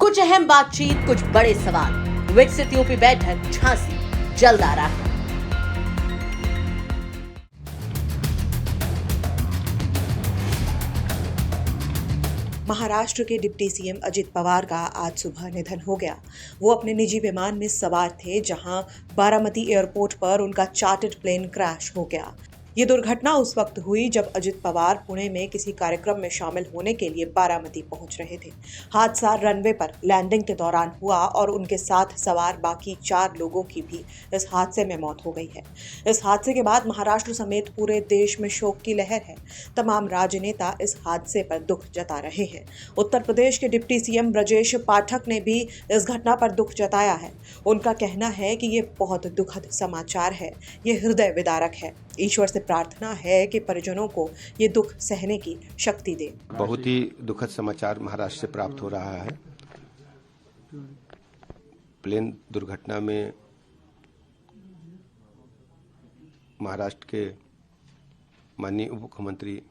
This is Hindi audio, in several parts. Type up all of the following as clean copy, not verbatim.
कुछ अहम बातचीत, कुछ बड़े सवाल। विकसित यूपी बैठक झांसी जल्द आ रहा है। महाराष्ट्र के डिप्टी सीएम अजित पवार का आज सुबह निधन हो गया। वो अपने निजी विमान में सवार थे, जहां बारामती एयरपोर्ट पर उनका चार्टर्ड प्लेन क्रैश हो गया। ये दुर्घटना उस वक्त हुई जब अजित पवार पुणे में किसी कार्यक्रम में शामिल होने के लिए बारामती पहुंच रहे थे। हादसा रनवे पर लैंडिंग के दौरान हुआ और उनके साथ सवार बाकी 4 लोगों की भी इस हादसे में मौत हो गई है। इस हादसे के बाद महाराष्ट्र समेत पूरे देश में शोक की लहर है। तमाम राजनेता इस हादसे पर दुख जता रहे हैं। उत्तर प्रदेश के डिप्टी सीएम ब्रजेश पाठक ने भी इस घटना पर दुख जताया है। उनका कहना है कि ये बहुत दुखद समाचार है, ये हृदय विदारक है। ईश्वर से प्रार्थना है कि परिजनों को ये दुख सहने की शक्ति दे। बहुत ही दुखद समाचार महाराष्ट्र से प्राप्त हो रहा है। प्लेन दुर्घटना में महाराष्ट्र के माननीय उप मुख्यमंत्री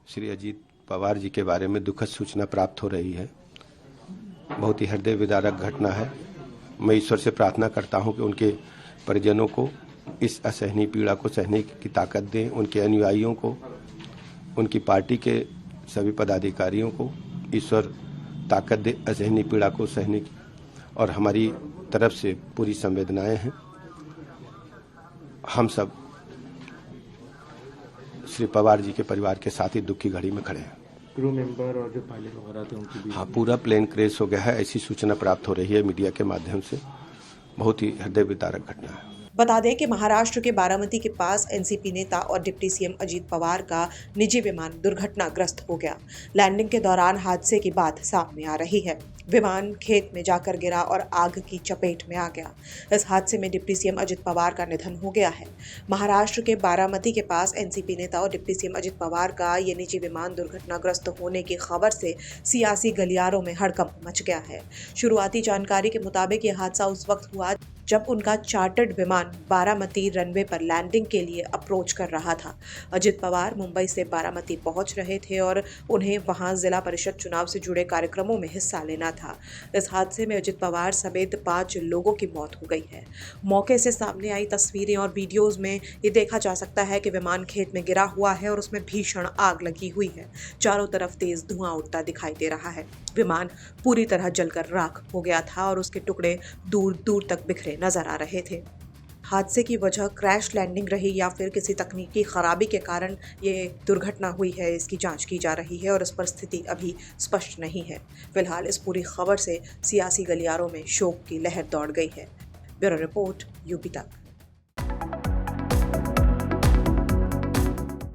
श्री अजित पवार जी के बारे में दुखद सूचना प्राप्त हो रही है। बहुत ही हृदय विदारक घटना है। मैं ईश्वर से प्रार्थना करता हूं कि उनके परिजनों को इस असहनीय पीड़ा को सहने की ताकत दें, उनके अनुयायियों को, उनकी पार्टी के सभी पदाधिकारियों को ईश्वर ताकत दे असहनीय पीड़ा को सहने की। और हमारी तरफ से पूरी संवेदनाएं हैं। हम सब श्री पवार जी के परिवार के साथ ही दुख की घड़ी में खड़े हैं। क्रू मेंबर और जो पायलट वगैरह थे उनकी भी पूरा प्लेन क्रैश हो गया है, ऐसी सूचना प्राप्त हो रही है मीडिया के माध्यम से। बहुत ही हृदय विदारक घटना है। बता दें कि महाराष्ट्र के बारामती के पास एनसीपी नेता और डिप्टी सीएम अजित पवार का निजी विमान दुर्घटनाग्रस्त हो गया। लैंडिंग के दौरान हादसे की बात सामने आ रही है। विमान खेत में जाकर गिरा और आग की चपेट में आ गया। इस हादसे में डिप्टी सीएम अजित पवार का निधन हो गया है। महाराष्ट्र के बारामती के पास एनसीपी नेता और डिप्टी सीएम अजित पवार का ये निजी विमान दुर्घटनाग्रस्त होने की खबर से सियासी गलियारों में हड़कंप मच गया है। शुरुआती जानकारी के मुताबिक यह हादसा उस वक्त हुआ जब उनका चार्टर्ड विमान बारामती रनवे पर लैंडिंग के लिए अप्रोच कर रहा था। अजित पवार मुंबई से बारामती पहुंच रहे थे और उन्हें वहां जिला परिषद चुनाव से जुड़े कार्यक्रमों में हिस्सा लेना था। इस हादसे में अजित पवार समेत 5 लोगों की मौत हो गई है। मौके से सामने आई तस्वीरें और वीडियोज में ये देखा जा सकता है कि विमान खेत में गिरा हुआ है और उसमें भीषण आग लगी हुई है। चारों तरफ तेज धुआं उठता दिखाई दे रहा है। विमान पूरी तरह जलकर राख हो गया था और उसके टुकड़े दूर दूर तक बिखरे नजर आ रहे थे। हादसे की वजह क्रैश लैंडिंग रही या फिर किसी तकनीकी खराबी के कारण ये दुर्घटना हुई है, इसकी जांच की जा रही है और इस पर स्थिति अभी स्पष्ट नहीं है। फिलहाल इस पूरी खबर से सियासी गलियारों में शोक की लहर दौड़ गई है। ब्यूरो रिपोर्ट यूपी तक।